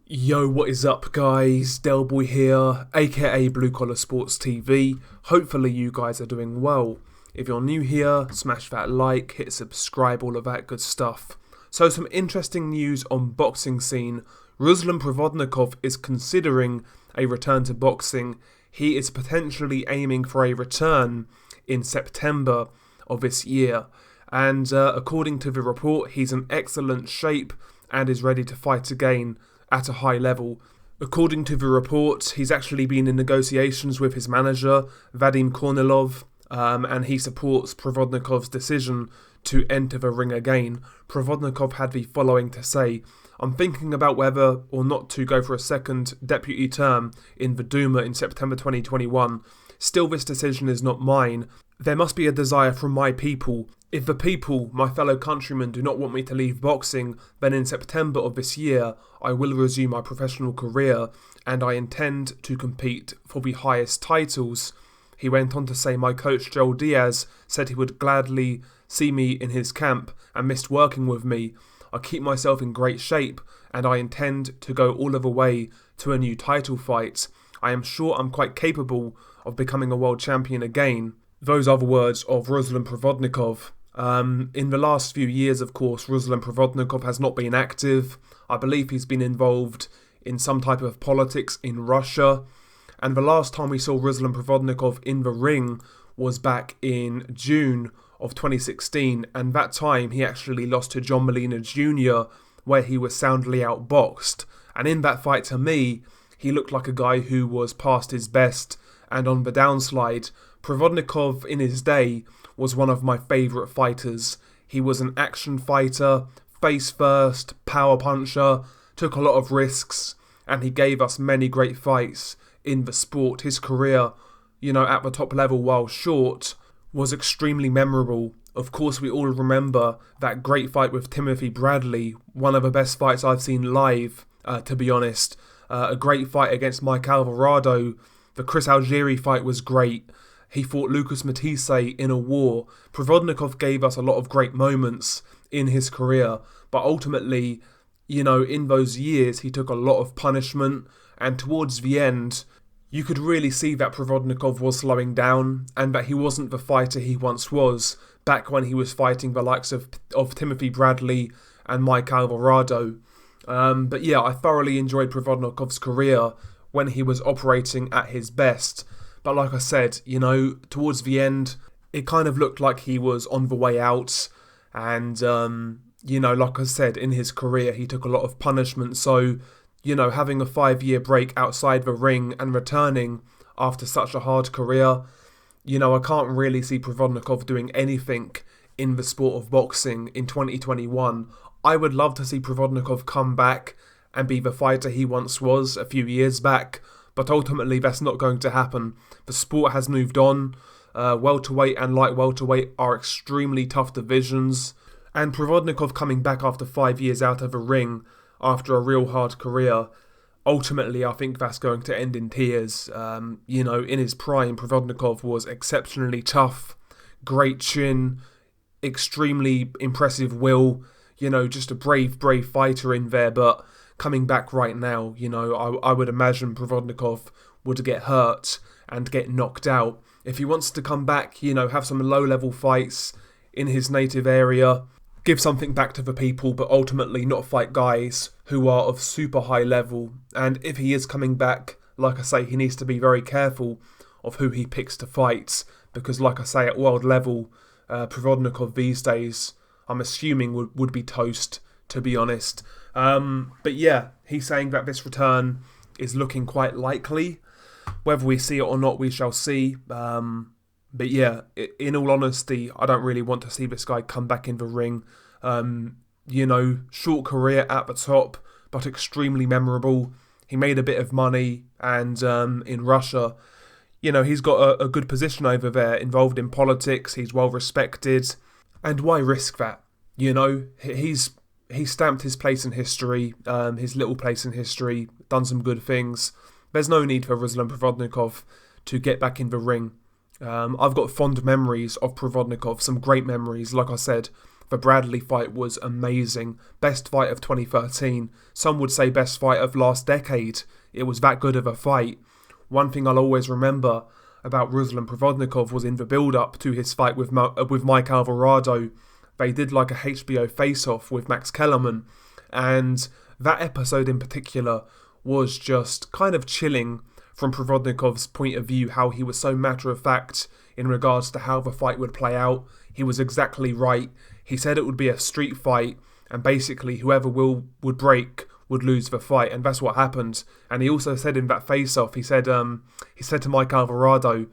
Yo, what is up guys? Delboy here, aka Blue Collar Sports TV. Hopefully you guys are doing well. If you're new here, smash that like, hit subscribe, all of that good stuff. So some interesting news on boxing scene. Ruslan Provodnikov is considering a return to boxing. He is potentially aiming for a return in September of this year. And according to the report, he's in excellent shape and is ready to fight again at a high level. According to the report, he's actually been in negotiations with his manager, Vadim Kornilov, and he supports Provodnikov's decision to enter the ring again. Provodnikov had the following to say: "I'm thinking about whether or not to go for a second deputy term in the Duma in September 2021. Still, this decision is not mine. There must be a desire from my people. If the people, my fellow countrymen, do not want me to leave boxing, then in September of this year, I will resume my professional career, and I intend to compete for the highest titles." He went on to say, "My coach Joel Diaz said he would gladly see me in his camp and missed working with me. I keep myself in great shape, and I intend to go all of the way to a new title fight. I am sure I'm quite capable of becoming a world champion again." Those are the words of Ruslan Provodnikov. In the last few years, of course, Ruslan Provodnikov has not been active. I believe he's been involved in some type of politics in Russia. And the last time we saw Ruslan Provodnikov in the ring was back in June of 2016. And that time he actually lost to John Molina Jr., where he was soundly outboxed. And in that fight, to me, he looked like a guy who was past his best and on the downslide. Provodnikov in his day was one of my favourite fighters. He was an action fighter, face first, power puncher, took a lot of risks, and he gave us many great fights in the sport. His career, at the top level, while short, was extremely memorable. Of course, we all remember that great fight with Timothy Bradley, one of the best fights I've seen live, to be honest. A great fight against Mike Alvarado. The Chris Algieri fight was great. He fought Lucas Matisse in a war. Provodnikov gave us a lot of great moments in his career, but ultimately, in those years, he took a lot of punishment, and towards the end, you could really see that Provodnikov was slowing down, and that he wasn't the fighter he once was, back when he was fighting the likes of Timothy Bradley and Mike Alvarado. But yeah, I thoroughly enjoyed Provodnikov's career when he was operating at his best. But like I said, towards the end, it kind of looked like he was on the way out. And, like I said, in his career, he took a lot of punishment. So, having a 5-year break outside the ring and returning after such a hard career, I can't really see Provodnikov doing anything in the sport of boxing in 2021. I would love to see Provodnikov come back and be the fighter he once was a few years back. But ultimately, that's not going to happen. The sport has moved on. Welterweight and light welterweight are extremely tough divisions. And Provodnikov coming back after 5 years out of a ring, after a real hard career, ultimately, I think that's going to end in tears. In his prime, Provodnikov was exceptionally tough, great chin, extremely impressive will, just a brave fighter in there. But coming back right now, I would imagine Provodnikov would get hurt and get knocked out. If he wants to come back, have some low-level fights in his native area, give something back to the people, but ultimately not fight guys who are of super high level. And if he is coming back, like I say, he needs to be very careful of who he picks to fight, because like I say, at world level, Provodnikov these days, I'm assuming would be toast, to be honest. But yeah, he's saying that this return is looking quite likely. Whether we see it or not, we shall see. But yeah, in all honesty, I don't really want to see this guy come back in the ring. Short career at the top, but extremely memorable. He made a bit of money, and in Russia, he's got a good position over there, involved in politics. He's well respected, and why risk that? He stamped his place in history, his little place in history, done some good things. There's no need for Ruslan Provodnikov to get back in the ring. I've got fond memories of Provodnikov, some great memories. Like I said, The Bradley fight was amazing. Best fight of 2013. Some would say best fight of last decade. It was that good of a fight. One thing I'll always remember about Ruslan Provodnikov was in the build-up to his fight with Mike Alvarado. They did like a HBO face-off with Max Kellerman, and that episode in particular was just kind of chilling from Provodnikov's point of view, how he was so matter-of-fact in regards to how the fight would play out. He was exactly right. He said it would be a street fight, and basically whoever would break would lose the fight, and that's what happened. And he also said in that face-off, he said to Mike Alvarado,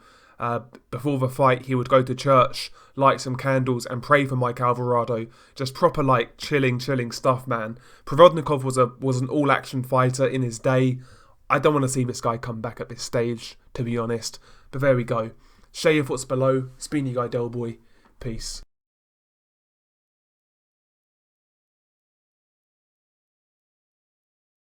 before the fight, he would go to church, light some candles, and pray for Mike Alvarado. Just proper like chilling stuff, man. Provodnikov was an all-action fighter in his day. I don't want to see this guy come back at this stage, to be honest. But there we go. Share your thoughts below. It's been your guy Delboy. Peace.